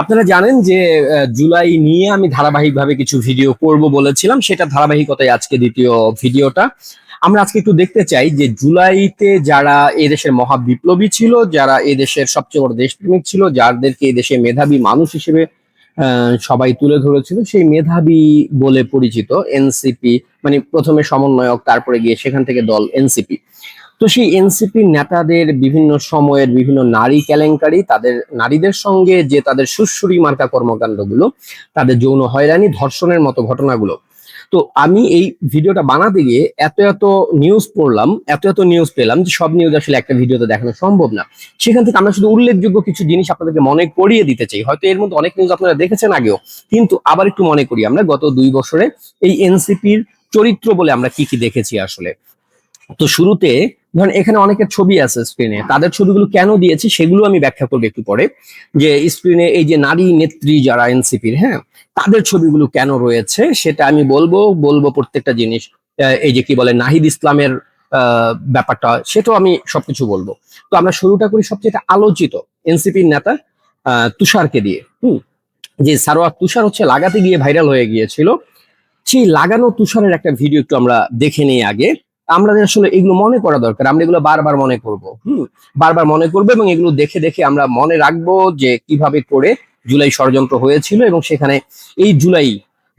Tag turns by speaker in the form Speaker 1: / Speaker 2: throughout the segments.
Speaker 1: আপনারা জানেন যে জুলাই নিয়ে আমি ধারাবাহিকভাবে কিছু ভিডিও করব বলেছিলাম, সেটা ধারাবাহিকতায় আজকে দ্বিতীয় ভিডিওটা। আমরা আজকে একটু দেখতে চাই যে জুলাইতে যারা এদেশের মহা বিপ্লবী ছিল, যারা এদেশের সবচেয়ে বড় দেশপ্রেমিক ছিল, যাদেরকে এদেশে মেধাবী মানুষ হিসেবে সবাই তুলে ধরেছিল, সেই মেধাবী বলে পরিচিত এনসিপি, মানে প্রথমে সমন্বয়ক, তারপরে গিয়ে সেখান থেকে দল এনসিপি। তো সেই এনসিপি নেতাদের বিভিন্ন সময়ের বিভিন্ন নারী কেলেঙ্কারি, তাদের নারীদের সঙ্গে যে তাদের সুড়সুড়ি মার্কা কর্মকাণ্ডগুলো, তাদের যৌন হয়রানি, ধর্ষণের মতো ঘটনাগুলো। তো আমি এই ভিডিওটা বানাতে গিয়ে এত এত নিউজ পড়লাম, এত এত নিউজ পেলাম যে সব নিউজ আসলে একটা ভিডিওতে দেখানো সম্ভব না। সেখান থেকে আমরা শুধু উল্লেখযোগ্য কিছু জিনিস আপনাদেরকে মনে করিয়ে দিতে চাই। হয়তো এর মধ্যে অনেক নিউজ আপনারা দেখেছেন আগেও, কিন্তু আবার একটু মনে করি আমরা গত 2 বছরে এই এনসিপির চরিত্র বলে আমরা কি কি দেখেছি আসলে। তো শুরুতে ধরেন এখানে অনেকের ছবি আছে স্ক্রিনে, তাদের ছবিগুলো কেন দিয়েছি সেগুলো আমি ব্যাখ্যা করবো একটু পরে। যে স্ক্রিনে এই যে নারী নেত্রী যারা এনসিপির, হ্যাঁ, তাদের ছবিগুলো কেন রয়েছে সেটা আমি বলবো বলবো প্রত্যেকটা জিনিস। এই যে কি বলে নাহিদ ইসলামের ব্যাপারটা, সেটাও আমি সবকিছু বলবো। তো আমরা শুরুটা করি সবচেয়ে আলোচিত এনসিপির নেতা তুষারকে দিয়ে। যে সারোয়ার তুষার হচ্ছে লাগাতে গিয়ে ভাইরাল হয়ে গিয়েছিল। সেই লাগানো তুষারের একটা ভিডিও একটু আমরা দেখে নিই আগে। আমাদের আসলে এগুলো মনে করা দরকার, আমরা এগুলো বারবার মনে করব। বারবার মনে করবো এবং এগুলো দেখে দেখে আমরা মনে রাখবো যে কিভাবে করে জুলাই ষড়যন্ত্র হয়েছিল, এবং সেখানে এই জুলাই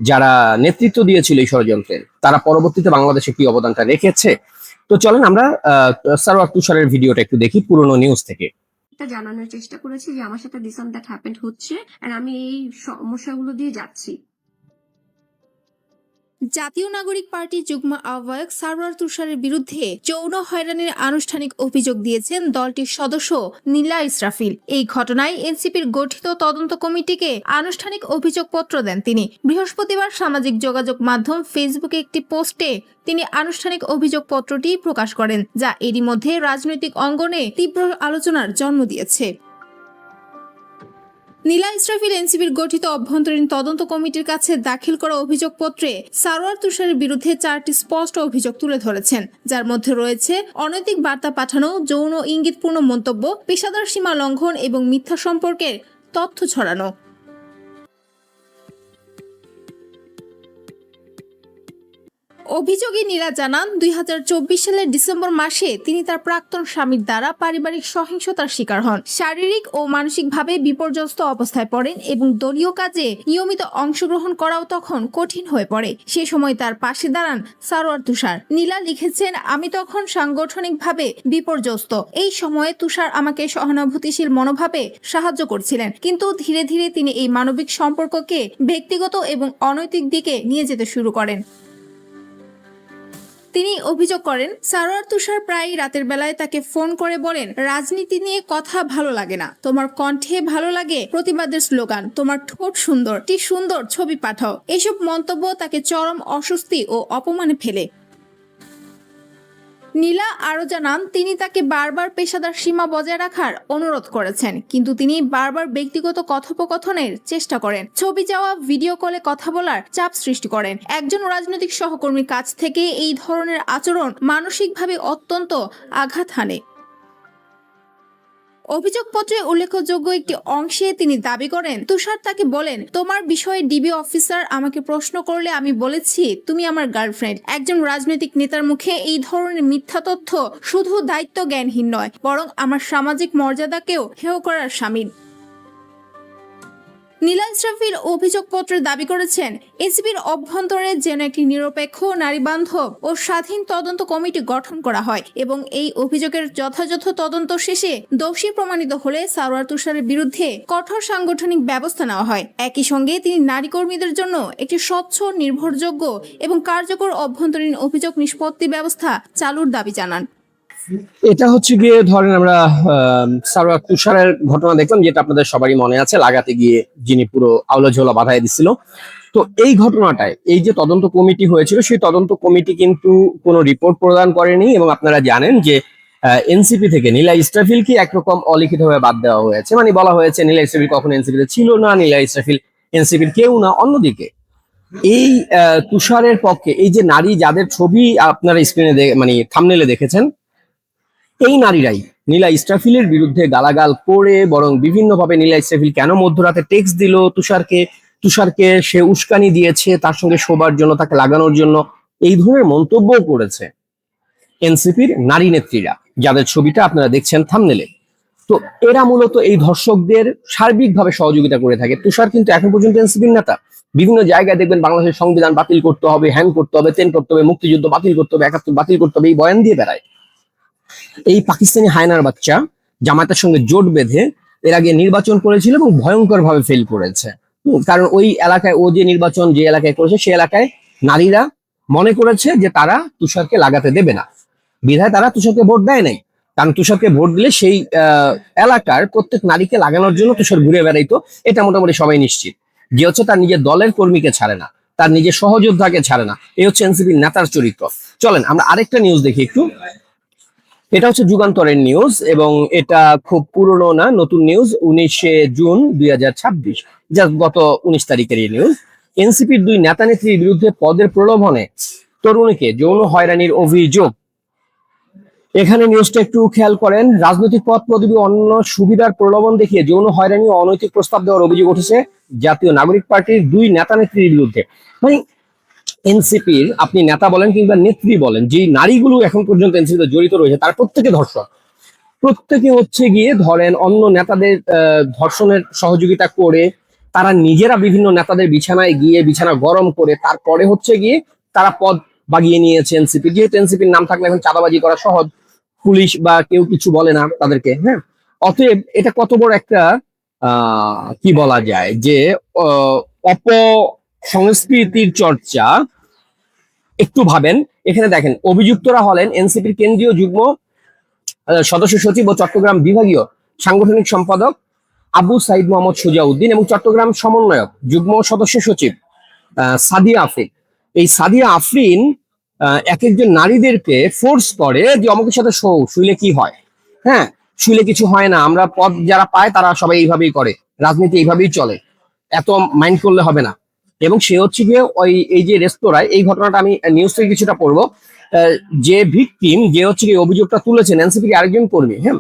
Speaker 1: যারা নেতৃত্ব দিয়েছিল এই ষড়যন্ত্রের, তারা পরবর্তীতে বাংলাদেশে কি অবদানটা রেখেছে। তো চলেন আমরা সারোয়ার তুষারের ভিডিওটা একটু দেখি পুরনো নিউজ থেকে।
Speaker 2: জানানোর চেষ্টা করেছি যে আমার সাথে দিস অন দ্যাট হ্যাপেন্ড হচ্ছে, আর আমি এই সমস্যাগুলো দিয়ে যাচ্ছি।
Speaker 3: জাতীয় নাগরিক পার্টি যুগ্ম আহ্বায়ক সারওয়ার তুষারের বিরুদ্ধে যৌন হয়রানির আনুষ্ঠানিক অভিযোগ দিয়েছেন দলটির সদস্য নীলা ইসরাফিল। এই ঘটনায় এনসিপির গঠিত তদন্ত কমিটিকে আনুষ্ঠানিক অভিযোগপত্র দেন তিনি। বৃহস্পতিবার সামাজিক যোগাযোগ মাধ্যম ফেসবুকে একটি পোস্টে তিনি আনুষ্ঠানিক অভিযোগপত্রটি প্রকাশ করেন, যা এরই মধ্যে রাজনৈতিক অঙ্গনে তীব্র আলোচনার জন্ম দিয়েছে। নীলা ইসরাফিল এনসিপির গঠিত অভ্যন্তরীণ তদন্ত কমিটির কাছে দাখিল করা অভিযোগপত্রে সারওয়ার তুষারের বিরুদ্ধে 4টি স্পষ্ট অভিযোগ তুলে ধরেছেন, যার মধ্যে রয়েছে অনৈতিক বার্তা পাঠানো, যৌন ইঙ্গিতপূর্ণ মন্তব্য, পেশাদার সীমা লঙ্ঘন এবং মিথ্যা সম্পর্কের তথ্য ছড়ানো। অভিযোগে নীলা জানান, 2024 সালের ডিসেম্বর মাসে তিনি তার প্রাক্তন স্বামীর দ্বারা পারিবারিক সহিংসতার শিকার হন, শারীরিক ও মানসিকভাবে বিপর্যস্ত অবস্থায় পড়েন এবং দলীয় কাজে নিয়মিত অংশগ্রহণ করাও তখন কঠিন হয়ে পড়ে। সে সময় তার পাশে দাঁড়ান সারওয়ার তুষার। নীলা লিখেছেন, আমি তখন সাংগঠনিকভাবে বিপর্যস্ত। এই সময়ে তুষার আমাকে সহানুভূতিশীল মনোভাবে সাহায্য করছিলেন, কিন্তু ধীরে ধীরে তিনি এই মানবিক সম্পর্ককে ব্যক্তিগত এবং অনৈতিক দিকে নিয়ে যেতে শুরু করেন। তিনি অভিযোগ করেন, সারওয়ার তুষার প্রায় রাতের বেলায় তাকে ফোন করে বলেন, রাজনীতি নিয়ে কথা ভালো লাগে না, তোমার কণ্ঠে ভালো লাগে প্রতিবাদের স্লোগান, তোমার ঠোঁট সুন্দর, একটি সুন্দর ছবি পাঠাও। এসব মন্তব্য তাকে চরম অস্বস্তি ও অপমানে ফেলে। নীলা আরও জানান, তিনি তাকে বারবার পেশাদার সীমা বজায় রাখার অনুরোধ করেছেন, কিন্তু তিনি বারবার ব্যক্তিগত কথোপকথনের চেষ্টা করেন, ছবি চাওয়া, ভিডিও কলে কথা বলার চাপ সৃষ্টি করেন। একজন রাজনৈতিক সহকর্মীর কাছ থেকে এই ধরনের আচরণ মানসিকভাবে অত্যন্ত আঘাত হানে। অভিযোগপত্রে উল্লেখযোগ্য একটি অংশে তিনি দাবি করেন, তুষার তাকে বলেন, তোমার বিষয়ে ডিবি অফিসার আমাকে প্রশ্ন করলে আমি বলেছি তুমি আমার গার্লফ্রেন্ড। একজন রাজনৈতিক নেতার মুখে এই ধরনের মিথ্যা তথ্য শুধু দায়িত্ব জ্ঞানহীন নয়, বরং আমার সামাজিক মর্যাদাকেও হেয় করার শামিল। নীলা ইসরাফিল অভিযোগপত্রে দাবি করেছেন, এনসিপির অভ্যন্তরে যেন একটি নিরপেক্ষ, নারীবান্ধব ও স্বাধীন তদন্ত কমিটি গঠন করা হয় এবং এই অভিযোগের যথাযথ তদন্ত শেষে দোষী প্রমাণিত হলে সারওয়ার তুষারের বিরুদ্ধে কঠোর সাংগঠনিক ব্যবস্থা নেওয়া হয়। একই সঙ্গে তিনি নারী কর্মীদের জন্য একটি স্বচ্ছ, নির্ভরযোগ্য এবং কার্যকর অভ্যন্তরীণ অভিযোগ নিষ্পত্তি ব্যবস্থা চালুর দাবি জানান।
Speaker 1: এটা হচ্ছে গিয়ে ধরেন আমরা সারওয়ার তুষারের ঘটনা দেখলাম, যেটা আপনাদের সবারই মনে আছে, লাগাতে গিয়ে যিনি পুরো আউলা ঝোলা বাধাই দিছিল। তো এই ঘটনাটায় এই যে তদন্ত কমিটি হয়েছিল, সেই তদন্ত কমিটি কিন্তু কোনো রিপোর্ট প্রদান করেনি, এবং আপনারা জানেন যে এনসিপি থেকে নীলা ইসরাফিলকে একরকম অলিখিতভাবে বাদ দেওয়া হয়েছে। মানে বলা হয়েছে নীলা ইসরাফিল কখনো এনসিপিতে ছিল না, নীলা ইসরাফিল এনসিপির কেউ না। অন্যদিকে এই তুষারের পক্ষে এই যে নারী যাদের ছবি আপনারা স্ক্রিনে মানে থাম্বনেইলে দেখেছেন, এই নারীরাই নীলা ইসরাফিলের বিরুদ্ধে গালাগাল করে, বরং বিভিন্নভাবে নীলা ইসরাফিল কেন মধ্যরাতে টেক্সট দিল তুষারকে সে উস্কানি দিয়েছে তার সঙ্গে শোবার জন্য, তাকে লাগানোর জন্য, এই ধরনের মন্তব্য করেছে এনসিপির নারী নেত্রীরা, যাদের ছবিটা আপনারা দেখছেন থাম্বনেলে। তো এরা মূলত এই ধর্ষকদের সার্বিকভাবে সহযোগিতা করে থাকে। তুষার কিন্তু এখন পর্যন্ত এনসিপির নেতা। বিভিন্ন জায়গায় দেখবেন বাংলাদেশের সংবিধান বাতিল করতে হবে, হ্যান করতে হবে, তেন করতে হবে, মুক্তিযুদ্ধ বাতিল করতে হবে, ৭১ বাতিল করতে হবে, এই বয়ান দিয়ে বেড়ায়। এই পাকিস্তানি হায়নার বাচ্চা জামায়াতের সঙ্গে জোট বেঁধে এর আগে নির্বাচন করেছিল এবং ভয়ঙ্কর ভাবে ফেল করেছে। কারণ ওই এলাকায় ও যে নির্বাচন যে এলাকায় করেছে সে এলাকায় নারীরা মনে করেছে যে তারা তুষারকে লাগাতে দেবে না, বিধায় তারা তুষারকে ভোট দেয় নাই। কারণ তুষারকে ভোট দিলে সেই এলাকার প্রত্যেক নারীকে লাগানোর জন্য তুষার ঘুরে বেড়াইতো, এটা মোটামুটি সবাই নিশ্চিত। যে হচ্ছে তার নিজের দলের কর্মীকে ছাড়ে না, তার নিজের সহযোদ্ধাকে ছাড়ে না, এই হচ্ছে এনসিপির নেতার চরিত্র। চলেন আমরা আরেকটা নিউজ দেখি একটু। এটা হচ্ছে যুগান্তরের নিউজ এবং এটা খুব পুরনো না, নতুন নিউজ, 19শে জুন 2026, যা গত 19 তারিখের এই নিউজ। এনসিপির 2 নেতা নেত্রীর বিরুদ্ধে পদের প্রলোভনে তরুণীকে যৌন হয়রানির অভিযোগ। এখানে নিউজটা একটু খেয়াল করেন। রাজনৈতিক পদ পদবি অন্য সুবিধার প্রলোভন দেখিয়ে যৌন হয়রানি ও অনৈতিক প্রস্তাব দেওয়ার অভিযোগ উঠেছে জাতীয় নাগরিক পার্টির 2 নেতা নেত্রীর বিরুদ্ধে। মানে এনসিপির আপনি নেতা বলেন কিংবা নেত্রী বলেন, যে নারীগুলো এখন পর্যন্ত এনসিপিতে জড়িত রয়েছে তার প্রত্যেকে ধর্ষক। প্রত্যেকে হচ্ছে গিয়ে ধরেন অন্য নেতাদের ধর্ষণের সহযোগিতা করে, তারা নিজেরা বিভিন্ন নেতাদের বিছানায় গিয়ে বিছানা গরম করে তারপরে হচ্ছে গিয়ে তারা পদ বাগিয়ে নিয়েছে এনসিপি। যেহেতু এনসিপির নাম থাকলে এখন চাঁদাবাজি করা সহজ, পুলিশ বা কেউ কিছু বলে না তাদেরকে। হ্যাঁ, অতএব এটা কত বড় একটা কি বলা যায় যে অপসংস্কৃতির চর্চা। একটু ভাবেন, এখানে দেখেন অভিযুক্তরা হলেন এনসিপির কেন্দ্রীয় যুগ্ম সদস্য সচিব ও চট্টগ্রাম বিভাগীয় সাংগঠনিক সম্পাদক আবু সাইদ মোহাম্মদ সুজাউদ্দিন এবং চট্টগ্রাম সমন্বয়ক যুগ্ম সদস্য সচিব সাদিয়া আফরিন। এই সাদিয়া আফরিন এক একজন নারীদেরকে ফোর্স করে যে অমুকের সাথে শুইলে কি হয়। হ্যাঁ, শুইলে কিছু হয় না, আমরা পদ যারা পায় তারা সবাই এইভাবেই করে, রাজনীতি এইভাবেই চলে, এত মাইন্ড করলে হবে না। এবং সে হচ্ছে গিয়ে ওই এই যে রেস্তোরাঁয়, এই ঘটনাটা আমি নিউজ থেকে কিছুটা পড়বো, যে ভিকটিম, যে হচ্ছে গিয়ে অভিযোগটা তুলেছেন এনসিপির আরেকজন কর্মী, হ্যাঁ,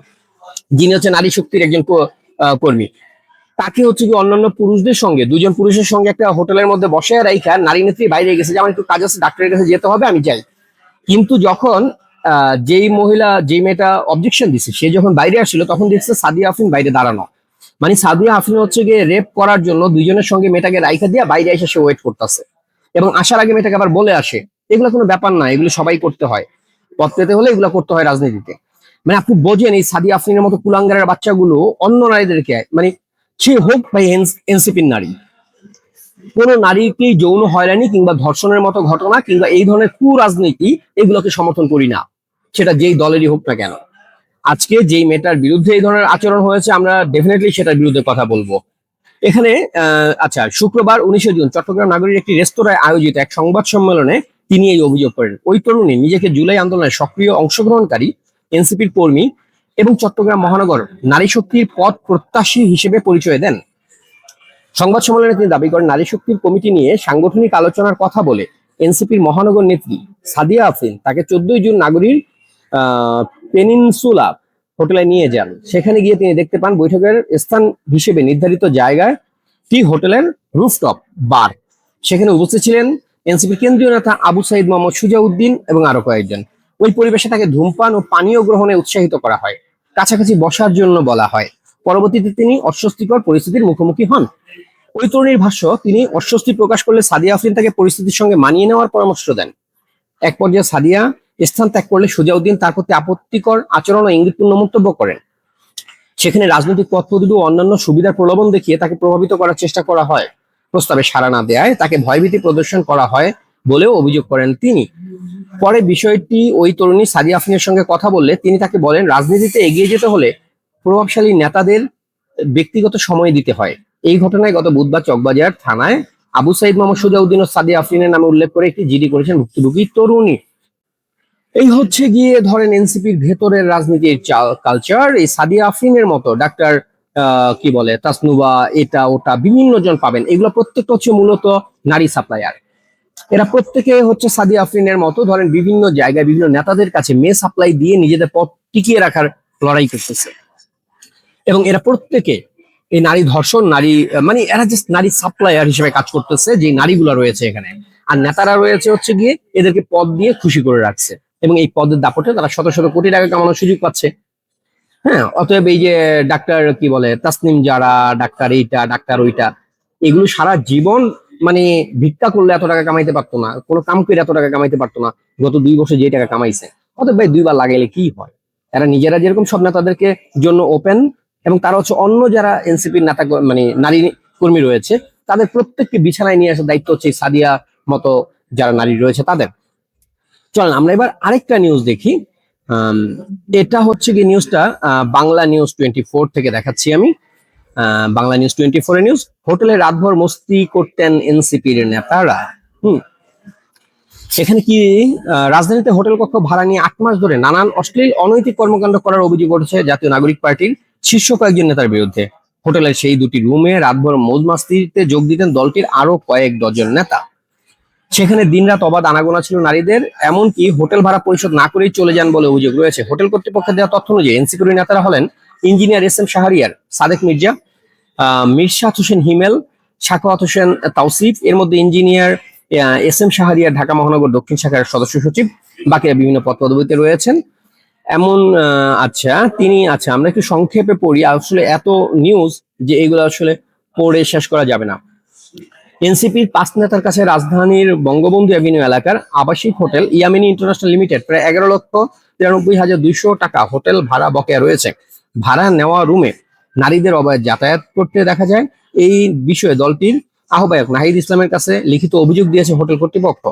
Speaker 1: যিনি হচ্ছে নারী শক্তির একজন কর্মী, তাকে হচ্ছে কি অন্যান্য পুরুষদের সঙ্গে, 2 জন পুরুষের সঙ্গে একটা হোটেলের মধ্যে বসে রাইখা নারী নেত্রী বাইরে গেছে যে আমার একটু কাজ আছে, ডাক্তারের কাছে যেতে হবে, আমি যাই। কিন্তু যখন যেই মেয়েটা অবজেকশন দিছে সে যখন বাইরে আসছিল তখন দেখছে সাদিয়া আফরিন বাইরে দাঁড়ানো। মানে সাদিয়া আফরিন হচ্ছে গিয়ে রেপ করার জন্য 2 জনের সঙ্গে মেয়েটাকে রাইখা দিয়া বাইরে এসে সে ওয়েট করতেছে এবং আসার আগে মেয়েটাকে আবার বলে আসে এগুলো কোনো ব্যাপার না, এগুলো সবাই করতে হয়, পদ পেতে হলে এগুলো করতে হয় রাজনীতিতে। মানে আপনি বোঝেন এই সাদিয়া আফরিনের মতো কুলাঙ্গারের বাচ্চাগুলো অন্য নারীদেরকে, মানে সে হোক ভাই এনসিপির নারী, কোন নারীকে যৌন হয়রানি কিংবা ধর্ষণের মতো ঘটনা কিংবা এই ধরনের কুরাজনীতি এগুলোকে সমর্থন করি না, সেটা যেই দলেরই হোক না কেন। আজকে যেই মেয়েটার বিরুদ্ধে এই ধরনের আচরণ হয়েছে আমরা ডেফিনেটলি সেটার বিরুদ্ধে কথা বলবো। এখানে আচ্ছা, শুক্রবার 19শে জুন চট্টগ্রাম নগরীর একটি রেস্তোরাঁয় আয়োজিত এক সংবাদ সম্মেলনে তিনি এই অভিযোগ করেন। ওই তরুণী নিজেকে জুলাই আন্দোলনের সক্রিয় অংশগ্রহণকারী এনসিপির কর্মী এবং চট্টগ্রাম মহানগর নারী শক্তির পদ প্রত্যাশী হিসেবে পরিচয় দেন। সংবাদ সম্মেলনে তিনি দাবি করেন নারী শক্তির কমিটি নিয়ে সাংগঠনিক আলোচনার কথা বলে এনসিপির মহানগর নেত্রী সাদিয়া আফরিন তাকে 14 জুন নগরীর পেনিনসুলা হোটেলে নিয়ে যান। সেখানে গিয়ে তিনি দেখতে পান বৈঠকের স্থান হিসেবে নির্ধারিত জায়গায় টি হোটেলের রুফটপ বার। সেখানে উপস্থিত ছিলেন এনসিপির কেন্দ্রীয় নেতা আবু সাইদ মোহাম্মদ সুজাউদ্দিন এবং আরো কয়েকজন। ওই পরিবেশে তাকে ধূমপান ও পানীয় গ্রহণে উৎসাহিত করা হয়, কাছাকাছি বসার জন্য বলা হয়। পরবর্তীতে তিনি অস্বস্তিকর পরিস্থিতির মুখোমুখি হন। ওই তরুণীর ভাষ্য, তিনি অস্বস্তি প্রকাশ করলে সাদিয়া আফরিন তাকে পরিস্থিতির সঙ্গে মানিয়ে নেওয়ার পরামর্শ দেন। এক পর্যায়ে সাদিয়া স্থান ত্যাগ করলে সুজাউদ্দিন তার প্রতি আপত্তিকর আচরণ ও ইঙ্গিতপূর্ণ মন্তব্য করেন। সেখানে রাজনৈতিক পদ পদবি ও অন্যান্য সুবিধার প্রলোভন দেখিয়ে তাকে প্রভাবিত করার চেষ্টা করা হয়। প্রস্তাবে সাড়া না দেয়ায় তাকে ভয়ভীতি প্রদর্শন করা হয় বলেও অভিযোগ করেন তিনি। পরে বিষয়টি ওই তরুণী সাদিয়া আফরিনের সঙ্গে কথা বললে তিনি তাকে বলেন রাজনীতিতে এগিয়ে যেতে হলে প্রভাবশালী নেতাদের ব্যক্তিগত সময় দিতে হয়। এই ঘটনায় গত বুধবার চকবাজার থানায় আবু সাইদ মোহাম্মদ সুজাউদ্দিন ও সাদিয়া আফরিনের নামে উল্লেখ করে একটি জিডি করেছেন ভুক্তভোগী তরুণী। এই হচ্ছে গিয়ে ধরেন এনসিপির ভেতরের রাজনীতির কালচার। এই সাদিয়া আফরিনের মতো ডাক্তার কি বলে তাসনুবা, এটা ওটা বিভিন্ন জন পাবেন, এগুলো প্রত্যেকটা হচ্ছে মূলত নারী সাপ্লায়ার। এরা প্রত্যেকে হচ্ছে সাদিয়া আফরিনের মতো ধরেন বিভিন্ন জায়গায় বিভিন্ন নেতাদের কাছে মেয়ে সাপ্লাই দিয়ে নিজেদের পদ টিকিয়ে রাখার লড়াই করতেছে। এবং এরা প্রত্যেকে এই নারী ধর্ষণ, নারী মানে এরা জাস্ট নারী সাপ্লায়ার হিসেবে কাজ করতেছে, যে নারীগুলো রয়েছে এখানে। আর নেতারা রয়েছে হচ্ছে গিয়ে এদেরকে পদ দিয়ে খুশি করে রাখছে, এবং এই পদের দাপটে তারা শত শত কোটি টাকা কামানোর সুযোগ পাচ্ছে। হ্যাঁ, অতএব এই যে ডাক্তার কি বলে তাসনিম যারা, ডাক্তার এইটা, ডাক্তার ওইটা, এগুলো সারা জীবন মানে ভিক্ষা করলে এত টাকা কামাইতে পারতো না, কোনো কাম করে এত টাকা কামাইতে পারতো না গত 2 বছর যে টাকা কামাইছে। অতএব ভাই 2বার লাগাইলে কি হয়? এরা নিজেরা যেরকম সব নেতাদেরকে জন্য ওপেন, এবং তারা হচ্ছে অন্য যারা এনসিপির নেতা মানে নারী কর্মী রয়েছে তাদের প্রত্যেককে বিছানায় নিয়ে আসার দায়িত্ব হচ্ছে এই সাদিয়া মতো যারা নারী রয়েছে তাদের। চলেন আমরা এবার আরেকটা নিউজ দেখি। আম, এটা হচ্ছে কি নিউজটা বাংলা নিউজ 24 থেকে দেখাচ্ছি আমি। বাংলা নিউজ 24 এর নিউজ, হোটেলে রাতভর মস্তি করতেন এনসিপির নেতারা। এখানে কি রাজধানীতে হোটেল কক্ষ ভাড়া নিয়ে 8 মাস ধরে নানান অশ্লীল অনৈতিক কর্মকাণ্ড করার অভিযোগ উঠেছে জাতীয় নাগরিক পার্টির শীর্ষ কয়েকজন নেতার বিরুদ্ধে। হোটেলের সেই 2টি রুমে রাতভর মৌজ মাস্তিতে যোগ দিতেন দলটির আরো কয়েক ডজন নেতা। সেখানে দিনরাত অবাধ আনাগোনা ছিল নারীদের, এমনকি হোটেল ভাড়া পরিশোধ না করেই চলে যান বলে অভিযোগ রয়েছে। হোটেল কর্তৃপক্ষের দেওয়া তথ্য অনুযায়ী এনসিপির নেতারা হলেন engineer S M Shahriar, Sadek Mirza, Mirshad Hossain Himel, Sakhawat Hossain Tawsif. এর মধ্যে engineer S M Shahriar Dhaka মহানগর দক্ষিণ শাখার সদস্য সচিব, বাকিরা বিভিন্ন পদ পদবিতে রয়েছেন। এমন আচ্ছা আমরা একটু সংক্ষেপে পড়ি, আসলে এত নিউজ যে এগুলো আসলে পড়ে শেষ করা যাবে না। এনসিপির 5 নেতার কাছে রাজধানীর বঙ্গবন্ধু অ্যাভিনিউ এলাকার আবাসিক হোটেল ইয়ামিনী ইন্টারন্যাশনাল লিমিটেড প্রায় 11,93,200 টাকা হোটেল ভাড়া বকেয়া রয়েছে। ভাড়া নেওয়া রুমে নারীদের অবাধ যাতায়াত করতে দেখা যায়। এই বিষয়ে দলটির আহ্বায়ক নাহিদ ইসলামের কাছে লিখিত অভিযোগ দিয়েছে হোটেল কর্তৃপক্ষ।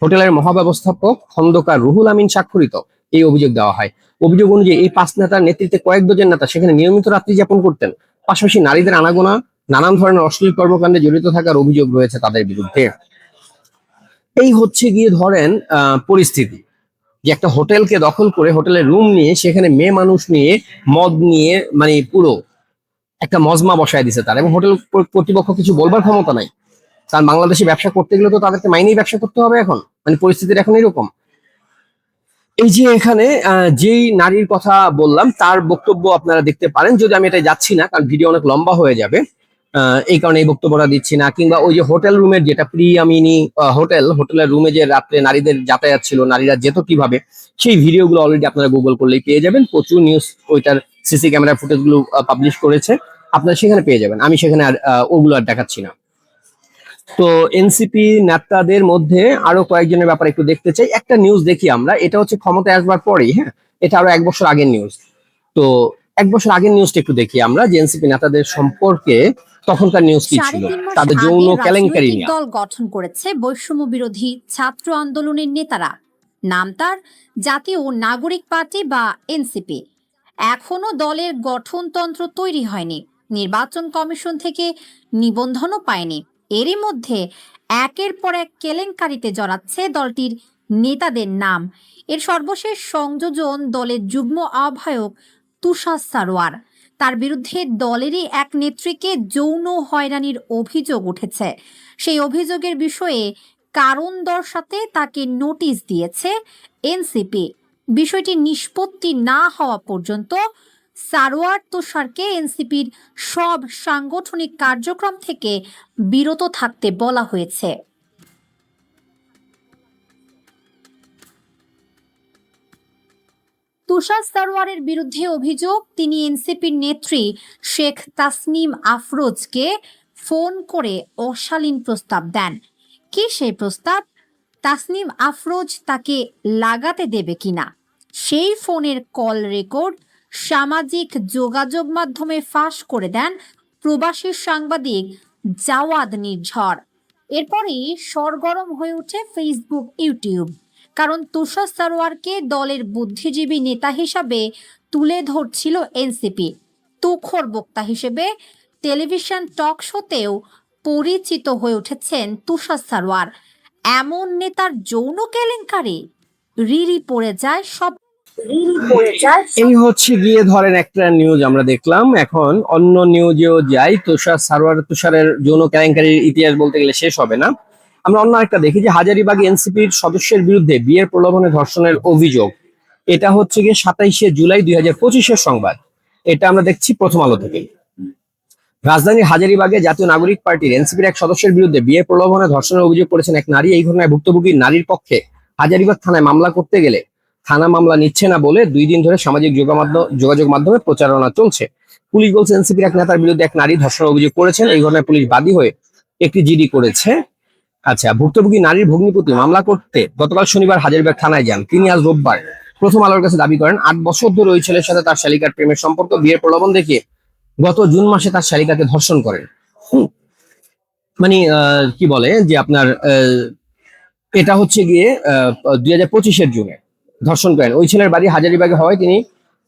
Speaker 1: হোটেলের মহাব্যবস্থাপক খন্দকার রুহুল আমিন স্বাক্ষরিত এই অভিযোগ দেওয়া হয়। অভিযোগ অনুযায়ী এই 5 নেতার নেতৃত্বে কয়েক ডজন নেতা সেখানে নিয়মিত রাত্রি যাপন করতেন। পাশাপাশি নারীদের আনাগোনা, নানান ধরনের অশ্লীল কর্মকাণ্ডে জড়িত থাকার অভিযোগ রয়েছে তাদের বিরুদ্ধে। এই হচ্ছে গিয়ে ধরেন পরিস্থিতি, যে একটা হোটেলকে দখল করে হোটেলের রুম নিয়ে সেখানে মেয়ে মানুষ নিয়ে মদ নিয়ে মানে পুরো একটা মজমা বসায় দিছে তার, এবং হোটেল কর্তৃপক্ষ কিছু বলবার ক্ষমতা নাই। কারণ বাংলাদেশে ব্যবসা করতে গেলে তো তাদেরকে মাইনেই ব্যবসা করতে হবে এখন, মানে পরিস্থিতির এখন এরকম। এই যে এখানে যেই নারীর কথা বললাম তার বক্তব্য আপনারা দেখতে পারেন, যদি আমি এটা যাচ্ছি না কারণ ভিডিও অনেক লম্বা হয়ে যাবে, এই কারণে এই বক্তব্যটা দিচ্ছি না। কিংবা ওই যে হোটেল রুমের যেটা প্রিয়ামিনী হোটেলের রুমে যে রাত্রে নারীদের যাতায়াত ছিল, নারীরা যেত কিভাবে, সেই ভিডিওগুলো অলরেডি আপনারা গুগল করলেই পেয়ে যাবেন। প্রচুর নিউজ ওইটার সিসি ক্যামেরা ফুটেজগুলো পাবলিশ করেছে, আপনারা সেখানে পেয়ে যাবেন। আমি সেখানে আর ওগুলো আর দেখাচ্ছি না। তো এনসিপি নেতাদের মধ্যে আরো কয়েকজনের ব্যাপারে একটু দেখতে চাই। একটা নিউজ দেখি আমরা, এটা হচ্ছে ক্ষমতায় আসবার পরেই, হ্যাঁ এটা আরো 1 বছর আগের নিউজ। তো 1 বছর আগের নিউজটা একটু দেখি আমরা, যে এনসিপি নেতাদের সম্পর্কে তখনকার নিউজ কি ছিল,
Speaker 4: 3.5 মাস
Speaker 1: তাদের
Speaker 4: আগে
Speaker 1: যৌন কেলেঙ্কারি
Speaker 4: রাজনৈতিক
Speaker 1: নিয়ে।
Speaker 4: দল গঠন করেছে বৈষম্য বিরোধী ছাত্র আন্দোলনের নেতারা। নাম তার জাতীয় নাগরিক পার্টি বা এনসিপি। এখনো দলের গঠনতন্ত্র তৈরি হয়নি, নির্বাচন কমিশন থেকে নিবন্ধনও পায়নি। এরই মধ্যে একের পর এক কেলেঙ্কারিতে জড়াচ্ছে দলটির নেতাদের নাম। এর সর্বশেষ সংযোজন দলের যুগ্ম আহ্বায়ক তুষার সারোয়ার। তার বিরুদ্ধে দলেরই এক নেত্রীকে যৌন হয়রানির অভিযোগ উঠেছে। সেই অভিযোগের বিষয়ে কারণ দর্শাতে তাকে নোটিশ দিয়েছে এনসিপি। বিষয়টি নিষ্পত্তি না হওয়া পর্যন্ত সারোয়ার তুষারকে এনসিপির সব সাংগঠনিক কার্যক্রম থেকে বিরত থাকতে বলা হয়েছে। তুষার সারোয়ারের বিরুদ্ধে অভিযোগ, তিনি এনসিপির নেত্রী শেখ তাসনিম আফরোজকে ফোন করে অশালীন প্রস্তাব দেন। কি সেই প্রস্তাব? তাসনিম আফরোজ তাকে লাগাতে দেবে কিনা সেই ফোনের কল রেকর্ড সামাজিক যোগাযোগ মাধ্যমে ফাঁস করে দেন প্রবাসী সাংবাদিক জাওয়াদ নির্ঝর। এরপরই সরগরম হয়ে ওঠে ফেসবুক, ইউটিউব। কারণ তুষার সারোয়ারকে দলের বুদ্ধিজীবী নেতা হিসাবে তুলে ধরছিল এনসিপি। তুখোড় বক্তা হিসেবে টেলিভিশন টক শোতেও পরিচিত হয়ে উঠেছেন তুষার সারোয়ার। এমন নেতার যৌন কেলেঙ্কারি রিরি পড়ে যায় সব।
Speaker 1: এই হচ্ছে গিয়ে ধরেন একটা নিউজ আমরা দেখলাম। এখন অন্য নিউজেও যাই। তুষারের যৌন কেলেঙ্কারির ইতিহাস বলতে গেলে শেষ হবে না। আমরা অন্য একটা দেখি যে হাজারীবাগ এনসিপির সদস্যের বিরুদ্ধে বিয়ের প্রলোভনে ধর্ষণের অভিযোগ। এটা হচ্ছে গিয়ে 27শে জুলাই 2025-এর সংবাদ। এটা আমরা দেখছি প্রথম আলো থেকে। রাজধানীর হাজারীবাগে জাতীয় নাগরিক পার্টির এনসিপির এক সদস্যের বিরুদ্ধে বিয়ের প্রলোভনে ধর্ষণের অভিযোগ করেছেন এক নারী। এই ঘটনায় ভুক্তভোগী নারীর পক্ষে হাজারীবাগ থানায় মামলা করতে গেলে থানা মামলা নিচ্ছে না বলে 2 দিন ধরে সামাজিক যোগাযোগ মাধ্যমে প্রচারণা চলছে। পুলিশ বলছে এনসিপির এক নেতার বিরুদ্ধে এক নারী ধর্ষণের অভিযোগ করেছেন। এই ঘটনায় পুলিশ বাদী হয়ে একটি জিডি করেছে। আচ্ছা, ভুক্তভোগী নারীর ভগ্নিপতি মামলা করতে গতকাল শনিবার হাজারীবাগ থানায় যান। তিনি আজ রোববার প্রথম আলোর কাছে দাবি করেন 8 বছর ধরে ওই ছেলের সাথে তার শালিকার প্রেমের সম্পর্ক, বিয়ের প্রলোভন দেখিয়ে গত জুন মাসে তার শালিকাকে ধর্ষণ করেন। মানে কি বলে যে আপনার এটা হচ্ছে গিয়ে 2025-এর জুনে ধর্ষণ করেন। ওই ছেলের বাড়ি হাজারীবাগে হওয়ায় তিনি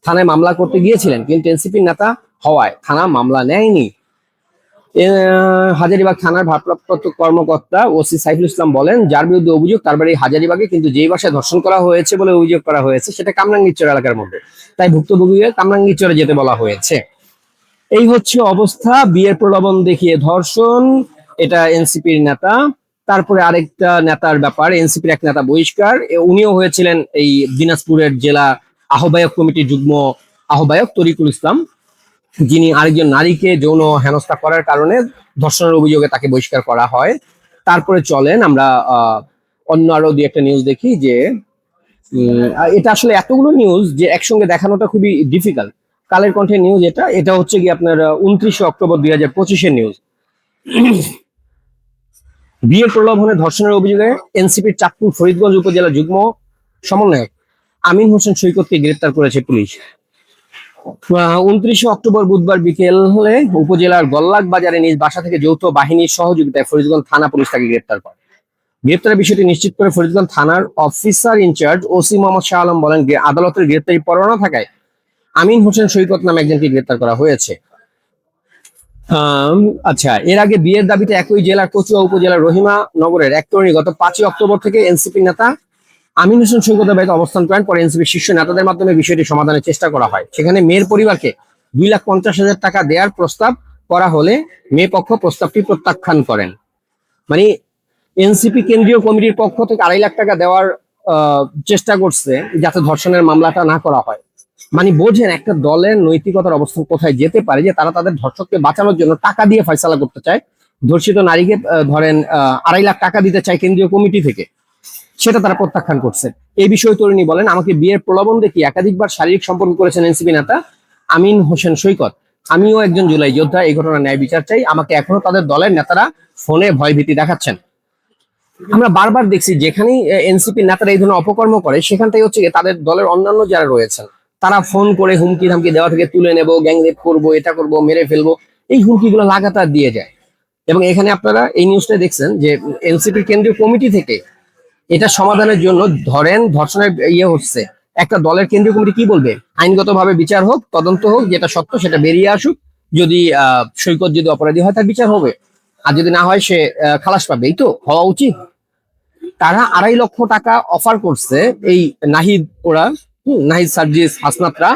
Speaker 1: থানায় মামলা করতে গিয়েছিলেন, কিন্তু এনসিপির নেতা হওয়ায় থানা মামলা নেয়নি। হাজারীবাগ থানার ভারপ্রাপ্ত কর্মকর্তা ওসি সাইফুল ইসলাম বলেন, যার বিরুদ্ধে অভিযোগ তার বাড়ি হাজারীবাগে, কিন্তু যেই বাসায় ধর্ষণ করা হয়েছে বলে অভিযোগ করা হয়েছে সেটা কামরাঙ্গীরচর এলাকার মধ্যে, তাই ভুক্তভোগীকে কামরাঙ্গীরচরে যেতে বলা হয়েছে। এই হচ্ছে অবস্থা। বিয়ের প্রলোভন দেখিয়ে ধর্ষণ, এটা এনসিপির নেতা। তারপরে আরেকটা নেতার ব্যাপার, এনসিপির এক নেতা বহিষ্কার। উনিও হয়েছিলেন এই দিনাজপুরের জেলা আহ্বায়ক কমিটির যুগ্ম আহ্বায়ক তরিকুল ইসলাম, যিনি আরেকজন নারীকে যৌন হেনস্থা করার কারণে ধর্ষণের অভিযোগে তাকে বহিষ্কার করা হয়। তারপরে চলেন আমরা অন্য আরো 2-একটা নিউজ দেখি যে এটা আসলে এতগুলো নিউজ যে একসঙ্গে দেখানোটা খুবই ডিফিকাল্ট। কালের কণ্ঠের নিউজ এটা হচ্ছে কি আপনার 29শে অক্টোবর 2025-এর নিউজ। বিয়ের প্রলোভনে ধর্ষণের অভিযোগে এনসিপির চাঁদপুর ফরিদগঞ্জ উপজেলা যুগ্ম সমন্বয়ক আমিন হোসেন সৈকতকে গ্রেফতার করেছে পুলিশ। 29শে অক্টোবর বুধবার বিকেলে উপজেলার গল্লাক বাজারে নিজ বাসা থেকে যৌথ বাহিনীর সহযোগিতায় ফরিদগঞ্জ থানা পুলিশ তাকে গ্রেফতার করে। গ্রেপ্তারের বিষয়টি নিশ্চিত করে ফরিদগঞ্জ থানার officer in charge OC Mohammad Shah Alam বলেন, আদালতের গ্রেপ্তারি পরোয়ানা থাকায় আমিন হোসেন সৈকত নামে একজনকে গ্রেপ্তার করা হয়েছে। আচ্ছা, এর আগে বিয়ের দাবিতে একই জেলার কচুয়া উপজেলার রহিমা নগরের এক তরুণী গত 5ই অক্টোবর থেকে এনসিপি নেতা আমিন হোসেন সৈকতের বাড়িতে অবস্থান করেন। পরে এনসিপির শীর্ষ নেতাদের মাধ্যমে বিষয়টি সমাধানের চেষ্টা করা হয়। সেখানে মেয়ের পরিবারকে 2,50,000 টাকা দেওয়ার প্রস্তাব করা হলে মেয়ে পক্ষ প্রস্তাবটি প্রত্যাখ্যান করেন। মানে এনসিপি কেন্দ্রীয় কমিটির পক্ষ থেকে 2.5 লাখ টাকা দেওয়ার চেষ্টা করছে যাতে ধর্ষণের মামলাটা না করা হয়। মানে বোঝেন একটা দলের নৈতিকতার অবস্থান কোথায় যেতে পারে, যে তারা তাদের ধর্ষককে বাঁচানোর জন্য টাকা দিয়ে ফয়সালা করতে চায়। ধর্ষিত নারীকে ধরেন 2.5 লাখ টাকা দিতে চায় কেন্দ্রীয় কমিটি থেকে, সেটা তারা প্রত্যাখ্যান করছে। এই বিষয়ে তরুণী বলেন, আমাকে বিয়ের প্রলোভন দেখিয়ে একাধিকবার শারীরিক সম্পর্ক করেছেন এনসিপি নেতা আমিন হোসেন সৈকত। আমিও একজন জুলাই যোদ্ধা, এই ঘটনার ন্যায় বিচার চাই। আমাকে এখনো তাদের দলের নেতারা ফোনে ভয়ভীতি দেখাচ্ছেন। আমরা বারবার দেখছি যেখানেই এনসিপি নেতারা এই ধরনের অপকর্ম করে সেখানটাই হচ্ছে তাদের দলের অন্যান্য যারা রয়েছেন তারা ফোন করে হুমকি ধামকি দেওয়া থেকে তুলে নেব, গ্যাং রেপ করবো, এটা করবো, মেরে ফেলবো, এই হুমকিগুলো লাগাতার দিয়ে যায়। এবং এখানে আপনারা এই নিউজটা দেখছেন যে এনসিপির কেন্দ্রীয় কমিটি থেকে এটা সমাধানের জন্য ধরেন ধর্ষণের হচ্ছে, একটা দলের কেন্দ্রীয় কমিটি কি বলবে, আইনগতভাবে বিচার হোক, তদন্ত হোক, যেটা সত্য সেটা বেরিয়ে আসুক, যদি সৈকত যদি অপরাধী হয় তার বিচার হবে, আর যদি না হয় সে খালাস পাবে। এই তো হওয়া উচিত। তারা 2.5 লক্ষ টাকা অফার করছে এই নাহিদ, ওরা নাহিদ সার্জিস হাসনাতরা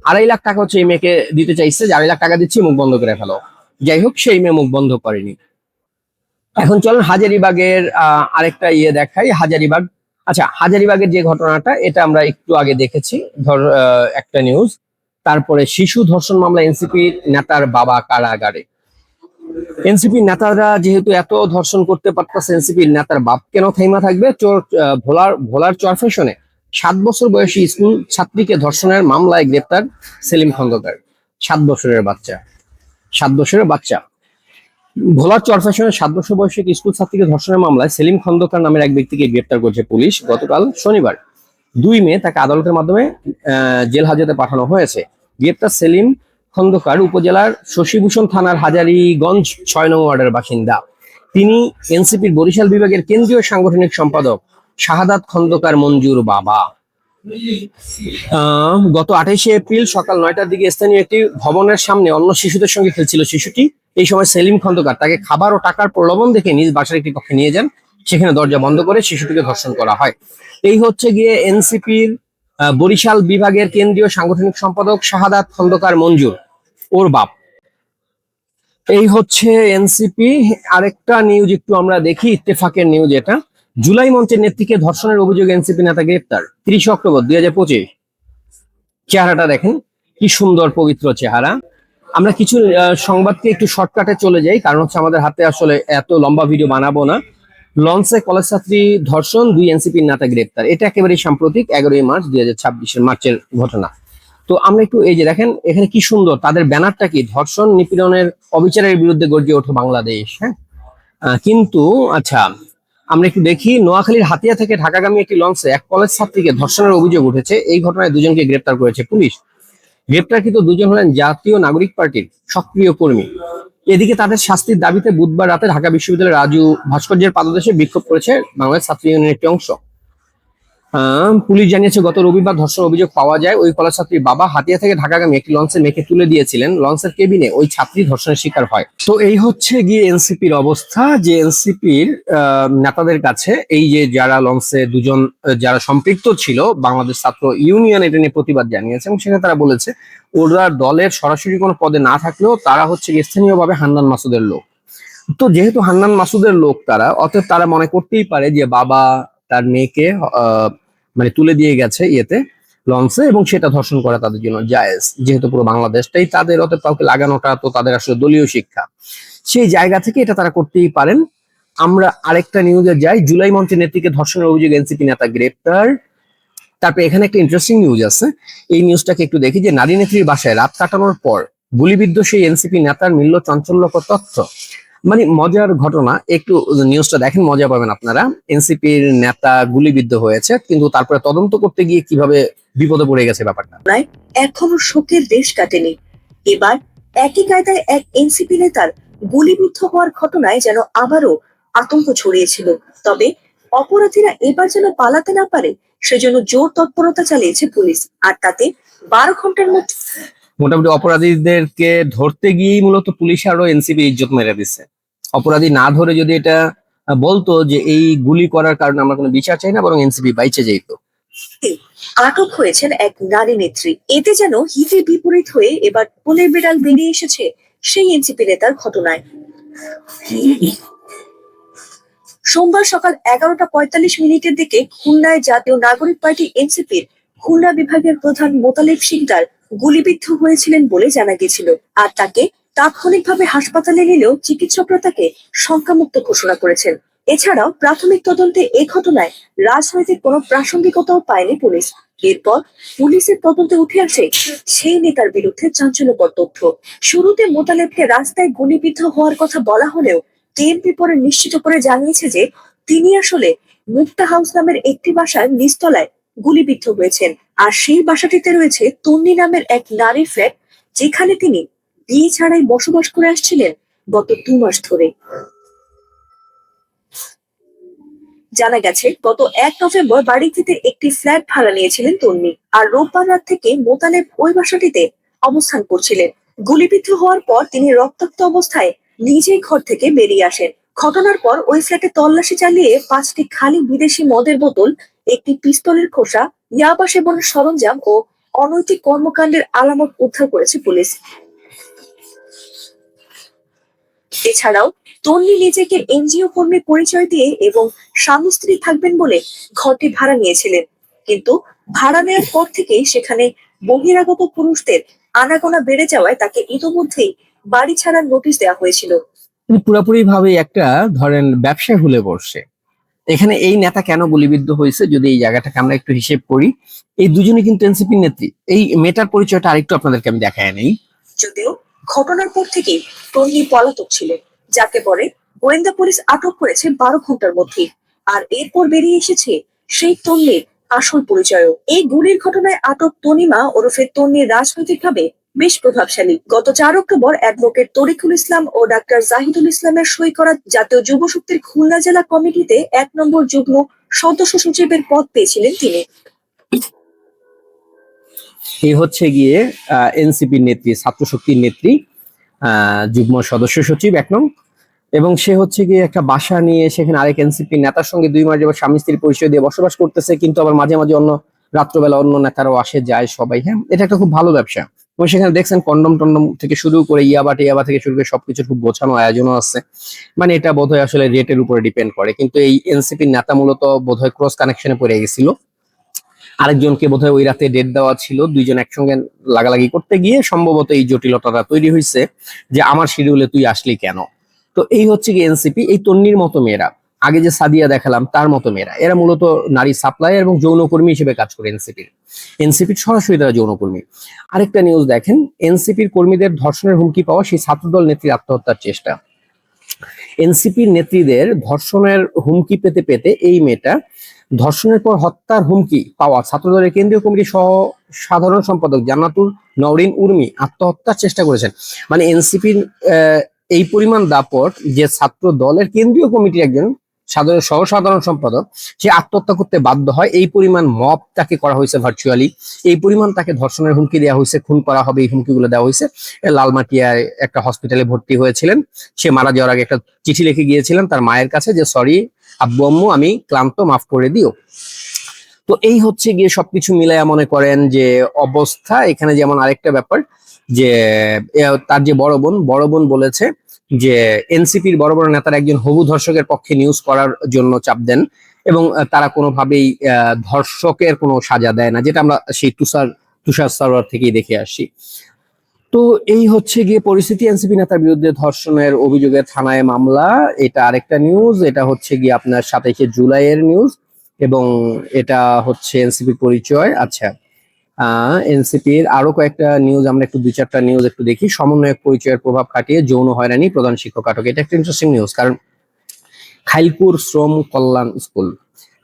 Speaker 1: 2.5 লাখ টাকা হচ্ছে এই মেয়েকে দিতে চাইছে, যে 2.5 লাখ টাকা দিচ্ছি মুখ বন্ধ করে ফেলো। যাই হোক, সেই মেয়ে মুখ বন্ধ করেনি। এখন চলেন হাজারীবাগের আরেকটা দেখাই। হাজারীবাগ, আচ্ছা হাজারীবাগের যে ঘটনাটা এটা আমরা একটু আগে দেখেছি, একটা নিউজ। তারপরে শিশু ধর্ষণ মামলা এনসিপি নেতার বাবা কারাগারে। এনসিপি নেতারা যেহেতু এত ধর্ষণ করতে পারতেছে, এনসিপির নেতার বাপ কেন থাইমা থাকবে? ভোলার চরফেশনে 7 বছর বয়সী স্কুল ছাত্রীকে ধর্ষণের মামলায় গ্রেপ্তার সেলিম খন্দকার। 7 বছরের বাচ্চা। ভোলার চরফেশনে 7 বছর বয়সী স্কুল ছাত্রীকে ধর্ষণের মামলায় সেলিম খন্দকার নামের এক ব্যক্তিকে গ্রেপ্তার করেছে পুলিশ। গতকাল শনিবার 2 মে তাকে আদালতের মাধ্যমে জেল হাজতে পাঠানো হয়েছে। গ্রেপ্তার সেলিম খন্দকার উপজেলার শশীভূষণ থানার হাজারীগঞ্জ 6 নং ওয়ার্ডের বাসিন্দা। তিনি এনসিপির বরিশাল বিভাগের কেন্দ্রীয় সাংগঠনিক সম্পাদক শাহাদাত খন্দকার মঞ্জুর বাবা। গত 28শে এপ্রিল সকাল 9টার দিকে স্থানীয় একটি ভবনের সামনে অন্য শিশুদের সঙ্গে খেলছিল শিশুটি। এই সময় সেলিম খন্দকার তাকে খাবার ও টাকার প্রলোভন দেখে নিজ বাসার একটি কক্ষে নিয়ে যান। সেখানে দরজা বন্ধ করে শিশুটিকে ধর্ষণ করা হয়। এই হচ্ছে গিয়ে এনসিপির বরিশাল বিভাগের কেন্দ্রীয় সাংগঠনিক সম্পাদক শাহাদাত খন্দকার মঞ্জুর, ওর বাপ। এই হচ্ছে এনসিপি। আরেকটা নিউজ একটু আমরা দেখি, ইত্তেফাকের নিউজ এটা। জুলাই মঞ্চের নেত্রীকে ধর্ষণের অভিযোগে এনসিপি নেতা গ্রেপ্তার, 30 অক্টোবর 2025। চেহারাটা দেখেন, কি সুন্দর পবিত্র চেহারা। আমরা কিছু সংবাদকে একটু শর্টকাটে চলে যাই, কারণ হচ্ছে আমাদের হাতে আসলে এত লম্বা ভিডিও বানাবো না। লঞ্চে কলেজ ছাত্রী ধর্ষণ, 2 এনসিপি নেতা গ্রেপ্তার। এটা একেবারেই সাম্প্রতিক, 11ই মার্চ 2026 মার্চের ঘটনা। তো আমরা একটু এই যে দেখেন এখানে কি সুন্দর, তাদের ব্যানারটা কি, ধর্ষণ নিপীড়নের অবিচারের বিরুদ্ধে গর্জে ওঠে বাংলাদেশ। হ্যাঁ, কিন্তু আচ্ছা, আমরা একটু দেখি। নোয়াখালীর হাতিয়া থেকে ঢাকাগামী একটি লঞ্চে এক কলেজ ছাত্রীকে ধর্ষণের অভিযোগ উঠেছে। এই ঘটনায় 2জনকে গ্রেপ্তার করেছে পুলিশ। গ্রেপ্তারকৃত 2জন হলেন জাতীয় নাগরিক পার্টির সক্রিয় কর্মী। এদিকে তাদের শাস্তির দাবিতে বুধবার রাতে ঢাকা বিশ্ববিদ্যালয়ের রাজু ভাস্কর্যের পাদদেশে বিক্ষোভ করেছে বাংলাদেশ ছাত্র ইউনিয়নের একটি অংশ। পুলিশ জানিয়েছে, গত রবিবার ধর্ষণ অভিযোগ পাওয়া যায়। ওই কলেজ ছাত্রীর বাবা হাতিয়া থেকে ঢাকাগামী একটি লঞ্চে মেয়েকে তুলে দিয়েছিলেন। লঞ্চের কেবিনে ওই ছাত্রী ধর্ষণের শিকার হয়। তো এই হচ্ছে গিয়ে এনসিপির অবস্থা, যে এনসিপির নেতাদের কাছে এই যে যারা লঞ্চে 2জন যারা সম্পৃক্ত ছিল, বাংলাদেশ ছাত্র ইউনিয়ন এটা নিয়ে প্রতিবাদ জানিয়েছে এবং সেখানে তারা বলেছে ওরা দলের সরাসরি কোনো পদে না থাকলেও তারা হচ্ছে স্থানীয়ভাবে হান্নান মাসুদের লোক। তো যেহেতু হান্নান মাসুদের লোক তারা, অতএব তারা মনে করতেই পারে যে বাবা তার মেয়েকে মানে তুলে দিয়ে গেছে ইয়েতে লঞ্চে, এবং সেটা ধর্ষণ করা তাদের জন্য জায়েজ, যেহেতু পুরো বাংলাদেশটাই তাদের, অতএব কাউকে লাগানোটা তো তাদের আসলে দলীয় শিক্ষা। সেই জায়গা থেকে এটা তারা করতেই পারেন। আমরা আরেকটা নিউজে যাই। জুলাই মঞ্চের নেত্রীকে ধর্ষণের অভিযোগে এনসিপি নেতা গ্রেপ্তার। তারপরে এখানে একটা ইন্টারেস্টিং নিউজ আছে, এই নিউজটাকে একটু দেখি। যে নারী নেত্রীর বাসায় রাত কাটানোর পর গুলিবিদ্ধ সেই এনসিপি নেতার মিলল চাঞ্চল্যকর তথ্য। মানে মজার ঘটনা, একটু নিউজটা দেখেন, মজা পাবেন আপনারা। এনসিপির নেতা গুলিবিদ্ধ হয়েছে, কিন্তু তারপরে তদন্ত করতে গিয়ে কিভাবে বিপদে পড়ে গেছে ব্যাপারটা।
Speaker 5: এখনো শোকের দেশ কাটেনি। এবার একই কায়দায় এক এনসিপি নেতার গুলিবিদ্ধ হওয়ার ঘটনায় যেন আবারও আতঙ্ক ছড়িয়েছিল। তবে অপরাধীরা এবার যেন পালাতে না পারে সেজন্য জোর তৎপরতা চালিয়েছে পুলিশ। আর তাতে 12 ঘন্টার মধ্যে
Speaker 1: মোটামুটি অপরাধীদেরকে ধরতে গিয়েই মূলত পুলিশ আরো এনসিপি ইজ্জত মেরে দিচ্ছে। অপরাধী না ধরে যদি এটা বলতো যে এই গুলি করার কারণে আমরা কোনো বিচার চাই না, বরং এনসিপি বাইচে যেত।
Speaker 5: আটক হয়েছেন এক নারী নেত্রী। এতে যেন হিতে বিপরীত হয়ে এবার কোলের বিড়াল বেরিয়ে এসেছে সেই এনসিপি নেতার ঘটনায়। সোমবার সকাল 11টা 45 দিকে খুলনায় জাতীয় নাগরিক পার্টি এনসিপির খুলনা বিভাগের প্রধান মোতালেব শিকদার গুলিবিদ্ধ হয়েছিলেন বলে জানা গেছিল। আর তাকে তাৎক্ষণিকভাবে হাসপাতালে নিলেও চিকিৎসকরা তাকে শঙ্কামুক্ত ঘোষণা করেছেন। এছাড়াও প্রাথমিক তদন্তে এই ঘটনায় রাজনৈতিক কোনো প্রাসঙ্গিকতাও পায়নি পুলিশ। এরপর পুলিশের তদন্তে উঠে আসে সেই নেতার বিরুদ্ধে চাঞ্চল্যকর তথ্য। শুরুতে মোতালেবকে রাস্তায় গুলিবিদ্ধ হওয়ার কথা বলা হলেও টিএমপি পরে নিশ্চিত করে জানিয়েছে যে তিনি আসলে মুক্তা হাউস নামের একটি বাসার নিচতলায় গুলিবিদ্ধ হয়েছেন। আর সেই বাসাটিতে রয়েছে তন্নি নামের এক নারীর ফ্ল্যাট, যেখানে তিনি বিয়ে ছাড়াই বসবাস করে আসছিলেন গত 2 মাস ধরে। জানা গেছে, গত 1 নভেম্বর বাড়িটিতে একটি ফ্ল্যাট ভাড়া নিয়েছিলেন তন্নি। আর রোববার রাত থেকে মোতালেব ওই বাসাটিতে অবস্থান করছিলেন। গুলিবিদ্ধ হওয়ার পর তিনি রক্তাক্ত অবস্থায় নিজেই ঘর থেকে বেরিয়ে আসেন। ঘটনার পর ওই ফ্ল্যাটে তল্লাশি চালিয়ে 5টি খালি বিদেশি মদের বোতল, একটি পিস্তলের খোসা, ইয়াবা সেবনের সরঞ্জাম ও অনৈতিক কর্মকাণ্ডের আলামত উদ্ধার করেছে পুলিশ। এছাড়াও তন্নি নিজেকে এনজিও কর্মী পরিচয় দিয়ে এবং স্বামী স্ত্রী থাকবেন বলে ঘরটি ভাড়া নিয়েছিলেন। কিন্তু ভাড়া নেওয়ার পর থেকেই সেখানে বহিরাগত পুরুষদের আনাগোনা বেড়ে যাওয়ায় তাকে ইতোমধ্যেই বাড়ি ছাড়ার নোটিশ দেওয়া হয়েছিল।
Speaker 1: পুরোপুরি ভাবে একটা ধরেন ব্যবসায় ভুলে পড়ছে। এখানে এই নেতা কেন গুলিবিদ্ধ হয়েছে, যদি এই জায়গাটাকে আমরা একটু হিসেব করি, এই দুজনই কিন্তু এনসিপি নেত্রী। এই মেটার পরিচয়টা আরেকটু আপনাদেরকে আমি দেখায় নেই।
Speaker 5: যদিও ঘটনার পর থেকেই তন্নি পলাতক ছিলেন, যাকে পরে গোয়েন্দা পুলিশ আটক করেছে 12 ঘন্টার মধ্যে। আর এরপর বেরিয়ে এসেছে সেই তন্নির আসল পরিচয়। এই গুলির ঘটনায় আটক তনিমা ওরফে তন্নি রাজনৈতিকভাবে বেশ প্রভাবশালী। গত 4 অক্টোবর অ্যাডভোকেট তরিকুল ইসলাম ও ডাক্তার জাহিদুল ইসলামের সই করা জাতীয় যুব শক্তির খুলনা জেলা কমিটিতে 1 নম্বর যুগ্ম সদস্য সচিবের পদ পেয়েছিলেন তিনি।
Speaker 1: এই হচ্ছে গিয়ে এনসিপির নেত্রী, ছাত্র শক্তির নেত্রী, যুগ্ম সদস্য সচিব 1 নং। এবং সে হচ্ছে গিয়ে একটা বাসা নিয়ে সেখানে আরেক এনসিপি নেতার সঙ্গে 2 মাস যাবত স্বামী স্ত্রীর পরিচয় দিয়ে বসবাস করতেছে, কিন্তু আবার মাঝে মাঝে অন্য রাত্রবেলা অন্য নেতারাও আসে যায় সবাই। হ্যাঁ, এটা একটা খুব ভালো ব্যবসা। এবং সেখানে দেখছেন কন্ডম টন্ডম থেকে শুরু করে ইয়াবা টিয়াবা থেকে শুরু করে সবকিছু খুব গোছানো আয়োজনও আছে। মানে এটা বোধহয় আসলে রেটের উপরে ডিপেন্ড করে, কিন্তু এই এনসিপির নেতা মূলত বোধহয় ক্রস কানেকশনে পড়ে গেছিল। আরেকজনকে বোধহয় ওই রাতে ডেট দেওয়া ছিল, দুইজন একসঙ্গে লাগালাগি করতে গিয়ে সম্ভবত এই জটিলতাটা তৈরি হয়েছে যে আমার শিডিউলে তুই আসলি কেন। তো এই হচ্ছে কি এনসিপি, এই তন্নির মতো মেয়েরা, আগে যে সাদিয়া দেখালাম তার মতো মেয়েরা, এরা মূলত নারী সাপ্লায়ার এবং যৌনকর্মী হিসেবে কাজ করে এনসিপির সরাসরি তারা যৌনকর্মী। আরেকটা নিউজ দেখেন, এনসিপির কর্মীদের ধর্ষণের হুমকি পাওয়া সেই ছাত্রদল নেত্রীর আত্মহত্যার চেষ্টা। এনসিপির নেত্রীদের ধর্ষণের হুমকি পেতে পেতে এই মেয়েটা ধর্ষণের পর হত্যার হুমকি পাওয়া ছাত্রদলের কেন্দ্রীয় কমিটির সহ সাধারণ সম্পাদক জান্নাতুল নওরিন উর্মি আত্মহত্যার চেষ্টা করেছেন। মানে এনসিপির এই পরিমাণ দাপট যে ছাত্র দলের কেন্দ্রীয় কমিটির একজন সাধারণ সম্পাদক সে আত্মহত্যা করতে বাধ্য হয়, এই পরিমাণ মব তাকে করা হয়েছে ভার্চুয়ালি, এই পরিমাণ তাকে ধর্ষণের হুমকি দেওয়া হয়েছে, খুন করা হবে এই হুমকিগুলো দেওয়া হয়েছে। লালমাটিয়ায় একটা হসপিটালে ভর্তি হয়েছিলেন, সে মারা যাওয়ার আগে একটা চিঠি লিখে গিয়েছিলেন তার মায়ের কাছে যে সরি আব্বু আম্মু আমি ক্লান্ত, মাফ করে দিও। তো এই হচ্ছে গিয়ে সবকিছু মিলাইয়া মনে করেন যে অবস্থা। এখানে যেমন আরেকটা ব্যাপার যে তার যে বড় বোন বলেছে যে এনসিপির বড় বড় নেতার একজন হবু ধর্ষকের পক্ষে নিউজ করার জন্য চাপ দেন এবং তারা কোনোভাবেই ধর্ষকের কোনো সাজা দেয় না, যেটা আমরা সেই তুষার সারোয়ার থেকেই দেখে আসি। তো এই হচ্ছে গিয়ে পরিস্থিতি, এনসিপি নেতার বিরুদ্ধে ধর্ষণের অভিযোগে থানায় মামলা, এটা আরেকটা নিউজ। এটা হচ্ছে গিয়ে আপনার 27শে জুলাইয়ের নিউজ এবং এটা হচ্ছে এনসিপির পরিচয়। আচ্ছা, এনসিপির আরো কয়েকটা নিউজ আমরা একটু 2-4টা নিউজ একটু দেখি। সমন্বয়ক পরিচয়ের প্রভাব খাটিয়ে যৌন হয়রানি প্রধান শিক্ষক আটক, এটা একটা ইন্টারেস্টিং নিউজ, কারণ খাইলপুর শ্রম কল্যাণ স্কুল,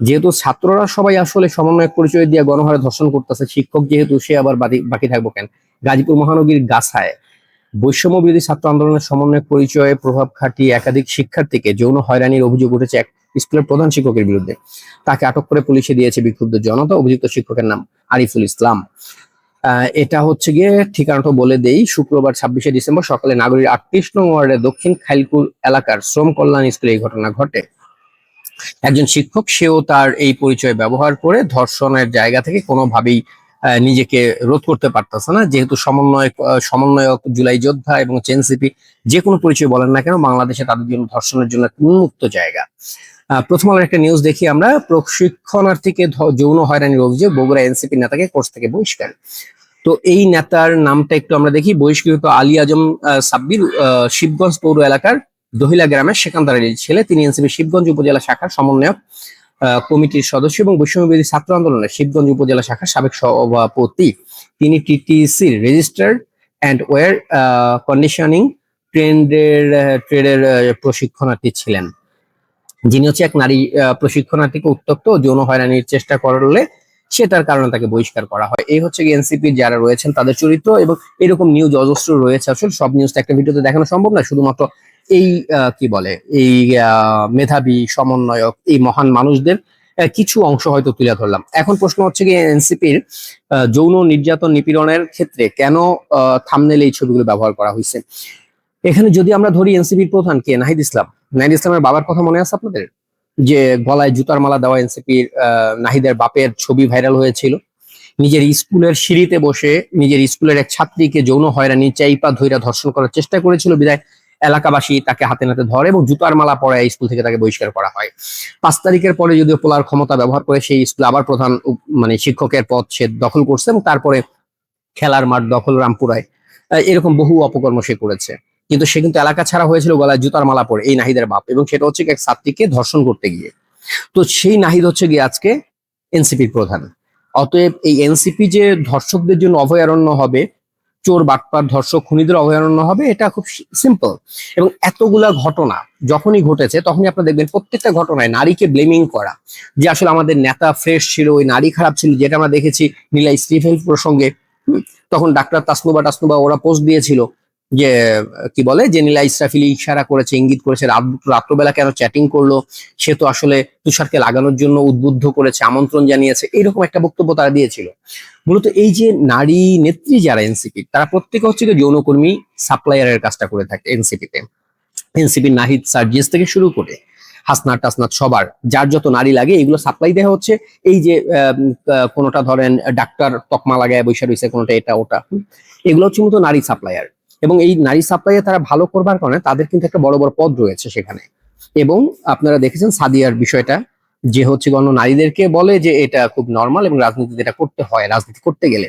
Speaker 1: যেহেতু ছাত্ররা সবাই আসলে সমন্বয়ক পরিচয় দিয়ে গণহারে ধর্ষণ করতেছে, শিক্ষক যেহেতু সে আবার বাকি থাকবো কেন। গাজীপুর মহানগরীর গাছায় বৈষম্য বিরোধী ছাত্র আন্দোলনের সমন্বয়ক পরিচয়ে প্রভাব খাটিয়ে একাধিক শিক্ষার্থীকে যৌন হয়রানির অভিযোগ উঠেছে এক স্কুলের প্রধান শিক্ষকের বিরুদ্ধে। তাকে আটক করে পুলিশে দিয়েছে বিক্ষুব্ধ জনতা। অভিযুক্ত শিক্ষকের নাম আরিফুল ইসলাম। এটা হচ্ছে গিয়ে ঠিকানাটা বলে দেই, শুক্রবার 26শে ডিসেম্বর সকালে নাগরীর 38 নং ওয়ার্ডের দক্ষিণ খাইলপুর এলাকার শ্রম কল্যাণ স্কুলে এই ঘটনা ঘটে। একজন শিক্ষক, সেও তার এই পরিচয় ব্যবহার করে ধর্ষণের জায়গা থেকে কোনোভাবেই নিজেকে রোধ করতে পারতেছে না, যেহেতু সমন্বয়ক জুলাই যোদ্ধা এবং এনসিপি যে কোনো পরিচয় বলেন না কেন, বাংলাদেশে তাদের জন্য ধর্ষণের জন্য উন্মুক্ত জায়গা। প্রথম আলোর একটা নিউজ দেখি আমরা, প্রশিক্ষণার্থীকে যৌন হয়রানির অভিযোগ, বগুড়া এনসিপি নেতাকে কোর্স থেকে বহিষ্কার। তো এই নেতার নামটা একটু আমরা দেখি। বহিষ্কৃত আলী আজম সাব্বির শিবগঞ্জ পৌর এলাকার দহিলা গ্রামের সেকান্দারের ছেলে। তিনি এনসিপি শিবগঞ্জ উপজেলা শাখার সমন্বয়ক কমিটির সদস্য এবং বৈষম্যবিরোধী ছাত্র আন্দোলনের শিবগঞ্জ উপজেলা শাখার সাবেক সভাপতি। তিনি টিটিসির রেজিস্টার্ড অ্যান্ড ওয়্যার কন্ডিশনিং ট্রেডের প্রশিক্ষণার্থী ছিলেন, যিনি হচ্ছে এক নারী প্রশিক্ষণার্থীকে উত্ত্যক্ত ও যৌন হয়রানির চেষ্টা করলে সেটার কারণে তাকে বহিষ্কার করা হয়। এই হচ্ছে এনসিপির যারা রয়েছেন তাদের চরিত্র, এবং এরকম নিউজ অজস্র রয়েছে। আসলে সব নিউজটা একটা ভিডিওতে দেখানো সম্ভব না, শুধুমাত্র এই কি বলে এই মেধাবী সমন্বয়ক এই মহান মানুষদের কিছু অংশ হয়তো তুলে ধরলাম। এখন প্রশ্ন হচ্ছে গিয়ে এনসিপির যৌন নির্যাতন নিপীড়নের ক্ষেত্রে কেন থাম্বনেইলে এই ছবিগুলো ব্যবহার করা হয়েছে। এখানে যদি আমরা ধরি এনসিপির প্রধান কে, নাহিদ ইসলামের বাবার কথা মনে আছে আপনাদের, যে গলায় জুতার মালা দেওয়া এনসিপির নাহিদের বাপের ছবি ভাইরাল হয়েছিল। নিজের স্কুলের সিঁড়িতে বসে নিজের স্কুলের এক ছাত্রীকে যৌন হয়রানি চাইপা ধইরা ধর্ষণ করার চেষ্টা করেছিল, বিধায় এলাকাবাসী তাকে হাতে নাতে ধরে এবং জুতার মালা পরায় স্কুল থেকে তাকে বহিষ্কার করা হয়। 5 তারিখের পরে যদিও পোলার ক্ষমতা ব্যবহার করে সেই স্কুলে আবার প্রধান মানে শিক্ষকের পদ সে দখল করছে এবং তারপরে খেলার মাঠ দখল রামপুরায়, এরকম বহু অপকর্ম সে করেছে। কিন্তু সে কিন্তু এলাকা ছাড়া হয়েছিল গলায় জুতার মালা পরে, এই নাহিদের বাপ, এবং সেটা হচ্ছে এক ছাত্রীকে ধর্ষণ করতে গিয়ে। তো সেই নাহিদ হচ্ছে গিয়ে আজকে এনসিপির প্রধান। অতএব এই এনসিপি যে ধর্ষকদের জন্য অভয়ারণ্য হবে, চোর বাটপার ধর্ষক খুনিদের অভয়ারণ্য হবে, এটা খুব সিম্পল। এবং এতগুলা ঘটনা যখনই ঘটেছে তখনই আপনারা দেখবেন প্রত্যেকটা ঘটনায় নারীকে ব্লেমিং করা, যে আসলে আমাদের নেতা ফ্রেশ ছিল, ওই নারী খারাপ ছিল, যেটা আমরা দেখেছি নীলা স্টিফেন প্রসঙ্গে। তখন ডাক্তার টাসনুবা ওরা পোস্ট দিয়েছিল যে কি বলে যে নীলা ইসরাফিলি ইশারা করেছে, ইঙ্গিত করেছে, রাত্রবেলা কেন চ্যাটিং করলো, সে তো আসলে তুষারকে লাগানোর জন্য উদ্বুদ্ধ করেছে, আমন্ত্রণ জানিয়েছে, এইরকম একটা বক্তব্য তারা দিয়েছিল। মূলত এই যে নারী নেত্রী যারা এনসিপি, তারা প্রত্যেকে হচ্ছে যৌনকর্মী সাপ্লায়ারের কাজটা করে থাকে এনসিপিতে। এনসিপির নাহিদ সার্জিস থেকে শুরু করে হাসনাত টাসনাত সবার, যার যত নারী লাগে এগুলো সাপ্লাই দেওয়া হচ্ছে। এই যে কোনোটা ধরেন ডাক্তার তকমা লাগায় বৈশা রয়েছে, কোনোটা এটা ওটা, এগুলো হচ্ছে মূলত নারী সাপ্লায়ার। এবং এই নারী সাপ্লাইয়ে তারা ভালো করবার কারণে তাদের কিন্তু একটা বড় বড় পদ রয়েছে সেখানে। এবং আপনারা দেখেছেন সাদিয়ার বিষয়টা, যে হচ্ছে গণ নারীদেরকে বলে যে এটা খুব নর্মাল এবং রাজনীতিতে এটা করতে হয় রাজনীতি করতে গেলে।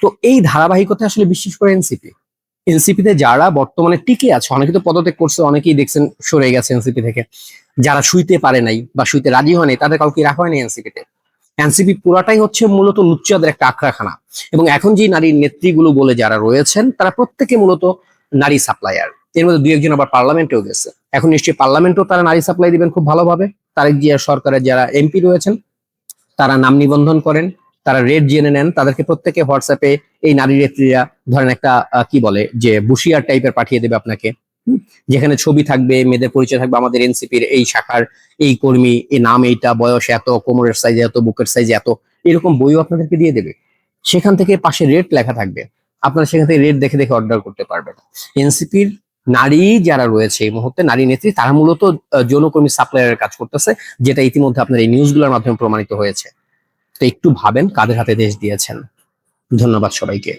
Speaker 1: তো এই ধারাবাহিকতা আসলে বিশেষ করে এনসিপিতে যারা বর্তমানে টিকে আছে, অনেকে তো পদত্যাগ করছে, অনেকেই দেখছেন সরে গেছে এনসিপি থেকে, যারা শুইতে পারে নাই বা শুইতে রাজি হয়নি তাদের কাউকে রাখা হয়নি এনসিপিতে। এনসিপি পুরাটাই হচ্ছে মূলত লুচ্চাদের একটা আখড়াখানা। এবং এখন যে নারী নেত্রীগুলো বলে যারা রয়েছেন তারা প্রত্যেকে মূলত নারী সাপ্লায়ার। এর মধ্যে দুই একজন আবার পার্লামেন্টেও গেছে। এখন নিশ্চয়ই পার্লামেন্টেও তারা নারী সাপ্লাই দিবেন খুব ভালোভাবে। তারেক জিয়া সরকারের যারা এমপি রয়েছেন তারা নাম নিবন্ধন করেন, তারা রেট জেনে নেন, তাদেরকে প্রত্যেকে হোয়াটসঅ্যাপে এই নারী নেত্রীরা ধরেন একটা কি বলে যে বুশিয়ার টাইপের পাঠিয়ে দেবে আপনাকে, যেখানে ছবি থাকবে, মেয়েদের পরিচয় থাকবে, আমাদের এনসিপির এই শাখার এই কর্মী, এই নাম এইটা, বয়স এত, কোমরের সাইজ এত, বুকের সাইজ এত, এরকম বইও আপনাদেরকে দিয়ে দেবে। সেখান থেকে পাশে রেট লেখা থাকবে, আপনারা সেখান থেকে রেট দেখে দেখে অর্ডার করতে পারবেন। এনসিপির নারী যারা রয়েছে এই মুহূর্তে নারী নেত্রী, তারা মূলত যৌনকর্মী সাপ্লায়ারের কাজ করতেছে, যেটা ইতিমধ্যে আপনার এই নিউজগুলোর মাধ্যমে প্রমাণিত হয়েছে। তো একটু ভাবেন কাদের হাতে দেশ দিয়েছেন। ধন্যবাদ সবাইকে।